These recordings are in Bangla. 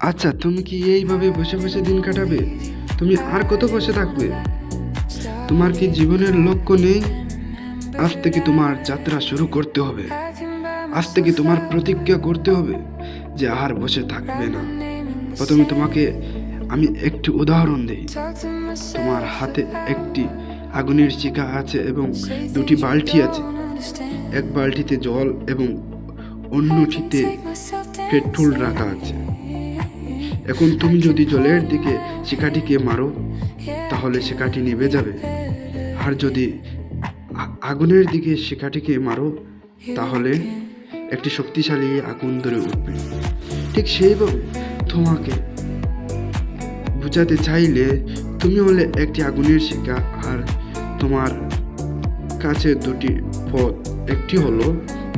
আচ্ছা, তুমি কি এইভাবে বসে বসে দিন কাটাবে? তুমি আর কত বসে থাকবে? তোমার কি জীবনের লক্ষ্য নেই? আজ থেকে তোমার যাত্রা শুরু করতে হবে। আজ থেকে তোমার প্রতিজ্ঞা করতে হবে যে আর বসে থাকবে না। প্রথমে তোমাকে আমি একটি উদাহরণ দেই। তোমার হাতে একটি আগুনের শিখা আছে এবং দুটি বালতি আছে। এক বালতিতে জল এবং অন্যটিতে পেট্রোল রাখা আছে। এখন তুমি যদি জলের দিকে শিখাটিকে মারো তাহলে শিখাটি নিভে যাবে, আর যদি আগুনের দিকে শিখাটিকে মারো তাহলে একটি শক্তিশালী আগুন ধরে উঠবে। ঠিক সেইভাবে তোমাকে বুঝাতে চাইলে তুমি হলে একটি আগুনের শিখা, আর তোমার কাছে দুটি পথ, একটি হলো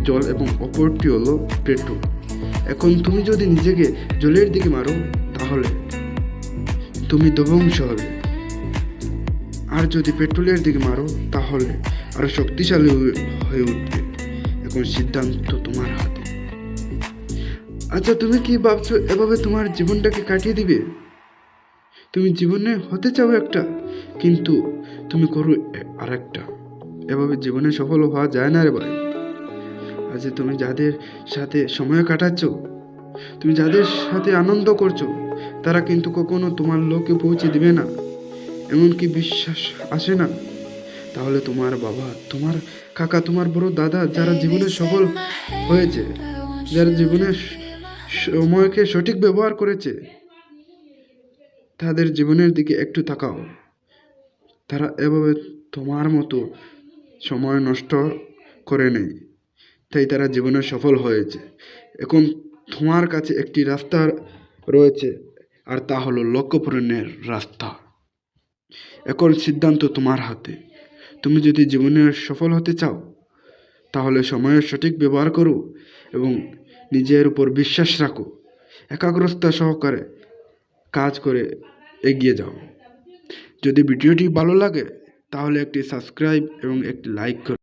জল এবং অপরটি হলো পেট্রোল। এখন তুমি যদি নিজেকে জলের দিকে মারো তাহলে তুমি ধ্বংস হবে, আর যদি পেট্রোলের দিকে মারো তাহলে আরো শক্তিশালী হয়ে উঠবে। এখন সিদ্ধান্ত তোমার হাতে। আচ্ছা, তুমি কি ভাবছো এভাবে তোমার জীবনটাকে কাটিয়ে দিবে? তুমি জীবনে হতে চাও একটা, কিন্তু তুমি করো আর একটা। এভাবে জীবনে সফল হওয়া যায় না রে ভাই। আজ তুমি যাদের সাথে সময় কাটাচ্ছ, তুমি যাদের সাথে আনন্দ করছো, তারা কিন্তু কখনো তোমার লক্ষ্যে পৌঁছে দিবে না, এমনকি বিশ্বাস আসে না। তাহলে তোমার বাবা, তোমার কাকা, তোমার বড় দাদা যারা জীবনে সফল হয়েছে, যারা জীবনে সময়কে সঠিক ব্যবহার করেছে, তাদের জীবনের দিকে একটু তাকাও। তারা এভাবে তোমার মতো সময় নষ্ট করে নেই, তাই তারা জীবনে সফল হয়েছে। এখন তোমার কাছে একটি রাস্তা রয়েছে, আর তা হলো লক্ষ্য পূরণের রাস্তা। এখন সিদ্ধান্ত তোমার হাতে। তুমি যদি জীবনে সফল হতে চাও তাহলে সময়ের সঠিক ব্যবহার করো এবং নিজের উপর বিশ্বাস রাখো। একাগ্রতা সহকারে কাজ করে এগিয়ে যাও। যদি ভিডিওটি ভালো লাগে তাহলে একটি সাবস্ক্রাইব এবং একটি লাইক করো।